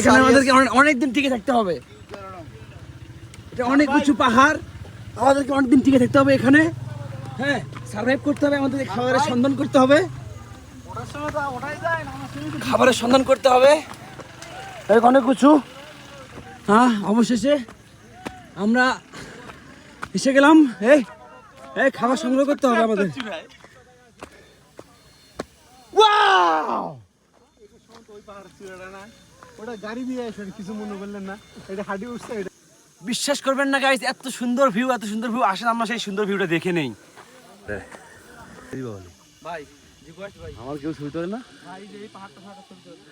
এখানে আমাদেরকে অনেকদিন টিকে থাকতে হবে। এটা অনেক উঁচু পাহাড়, আমাদেরকে অনেকদিন টিকে থাকতে হবে এখানে। হ্যাঁ, সার্ভাইভ করতে হবে, আমাদেরকে খাবারের সন্ধান করতে হবে, খাবারের সন্ধান করতে হবে। অনেক উঁচু। হ্যাঁ, অবশেষে আমরা এসে গেলাম। এই খাবার সংগ্রহ করতে হবে আমাদের। বিশ্বাস করবেন না গাইস, এত সুন্দর ভিউ আসেন আমরা সেই সুন্দর ভিউটা দেখে নেই। ভাই আমার কেউ ছবি তোলে না ভাই, যে এই পাহাড়টা ছবি তোলে।